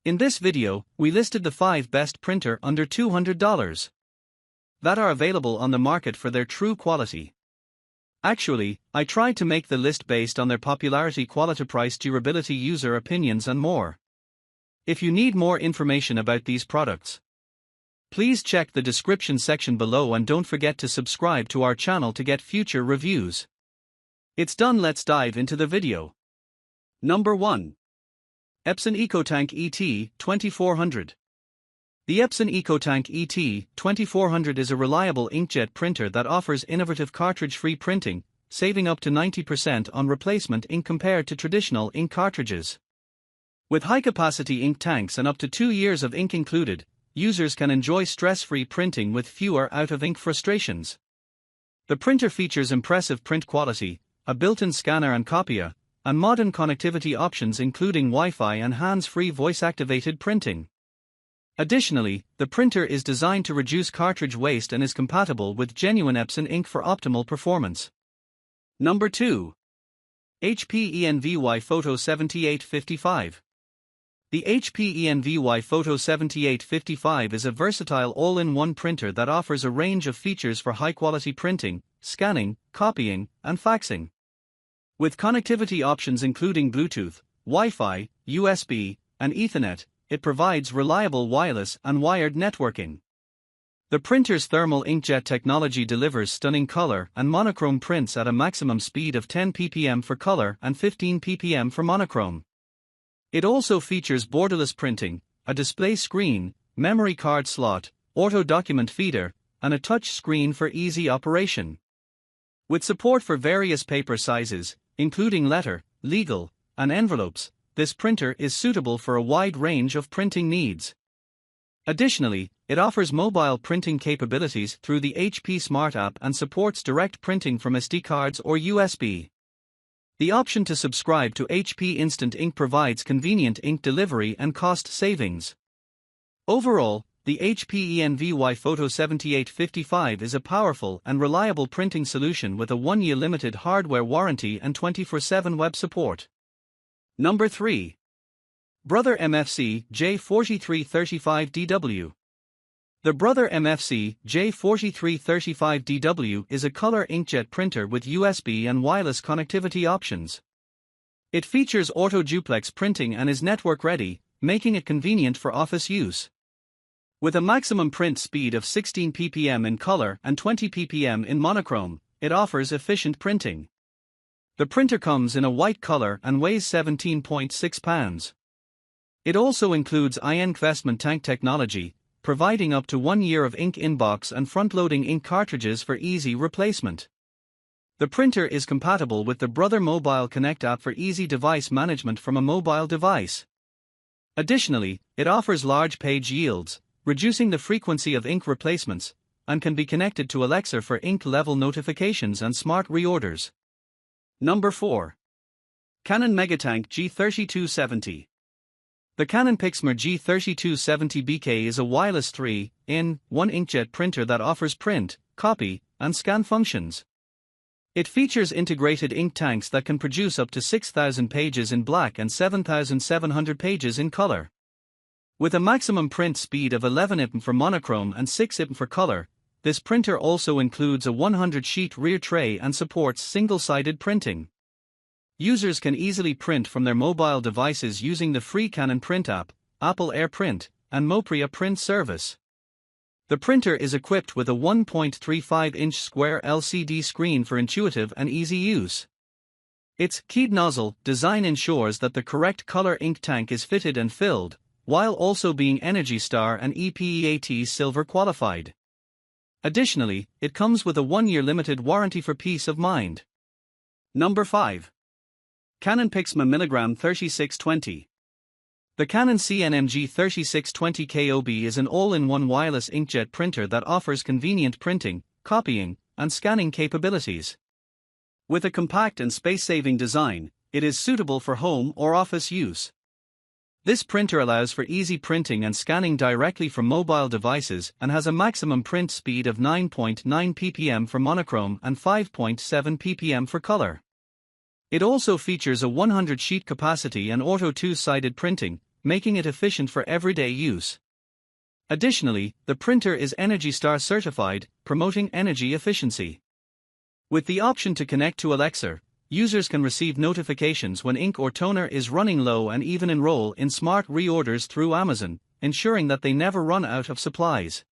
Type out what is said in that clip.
In this video, we listed the 5 best printer under $200 that are available on the market for their true quality. Actually, I tried to make the list based on their popularity, quality, price, durability, user opinions and more. If you need more information about these products, please check the description section below and don't forget to subscribe to our channel to get future reviews. It's done, let's dive into the video. Number 1. Epson EcoTank ET2400. The Epson EcoTank ET2400 is a reliable inkjet printer that offers innovative cartridge-free printing, saving up to 90% on replacement ink compared to traditional ink cartridges. With high-capacity ink tanks and up to 2 years of ink included, users can enjoy stress-free printing with fewer out-of-ink frustrations. The printer features impressive print quality, a built-in scanner and copier, and modern connectivity options including Wi-Fi and hands-free voice-activated printing. Additionally, the printer is designed to reduce cartridge waste and is compatible with genuine Epson ink for optimal performance. Number 2. HP ENVY Photo 7855. The HP ENVY Photo 7855 is a versatile all-in-one printer that offers a range of features for high-quality printing, scanning, copying, and faxing. With connectivity options including Bluetooth, Wi-Fi, USB, and Ethernet, it provides reliable wireless and wired networking. The printer's thermal inkjet technology delivers stunning color and monochrome prints at a maximum speed of 10 ppm for color and 15 ppm for monochrome. It also features borderless printing, a display screen, memory card slot, auto document feeder, and a touch screen for easy operation. With support for various paper sizes, including letter, legal, and envelopes, this printer is suitable for a wide range of printing needs. Additionally, it offers mobile printing capabilities through the HP Smart app and supports direct printing from SD cards or USB. The option to subscribe to HP Instant Ink provides convenient ink delivery and cost savings. Overall, the HP ENVY Photo 7855 is a powerful and reliable printing solution with a 1-year limited hardware warranty and 24/7 web support. Number 3. Brother MFC J4335DW. The Brother MFC J4335DW is a color inkjet printer with USB and wireless connectivity options. It features auto duplex printing and is network ready, making it convenient for office use. With a maximum print speed of 16 ppm in color and 20 ppm in monochrome, it offers efficient printing. The printer comes in a white color and weighs 17.6 pounds. It also includes investment tank technology, providing up to 1 year of ink inbox and front-loading ink cartridges for easy replacement. The printer is compatible with the Brother Mobile Connect app for easy device management from a mobile device. Additionally, it offers large page yields, reducing the frequency of ink replacements, and can be connected to Alexa for ink level notifications and smart reorders. Number 4. Canon MegaTank G3270. The Canon Pixma G3270BK is a wireless 3-in-1 inkjet printer that offers print, copy, and scan functions. It features integrated ink tanks that can produce up to 6,000 pages in black and 7,700 pages in color. With a maximum print speed of 11 ppm for monochrome and 6 ppm for color, this printer also includes a 100-sheet rear tray and supports single-sided printing. Users can easily print from their mobile devices using the free Canon Print app, Apple AirPrint, and Mopria Print service. The printer is equipped with a 1.35-inch square LCD screen for intuitive and easy use. Its keyed nozzle design ensures that the correct color ink tank is fitted and filled, while also being Energy Star and EPEAT Silver qualified. Additionally, it comes with a 1-year limited warranty for peace of mind. Number 5. Canon Pixma MG3620. The Canon CNMG 3620 KOB is an all-in-one wireless inkjet printer that offers convenient printing, copying, and scanning capabilities. With a compact and space-saving design, it is suitable for home or office use. This printer allows for easy printing and scanning directly from mobile devices and has a maximum print speed of 9.9 ppm for monochrome and 5.7 ppm for color. It also features a 100-sheet capacity and auto two-sided printing, making it efficient for everyday use. Additionally, the printer is ENERGY STAR certified, promoting energy efficiency. With the option to connect to Alexa, users can receive notifications when ink or toner is running low and even enroll in smart reorders through Amazon, ensuring that they never run out of supplies.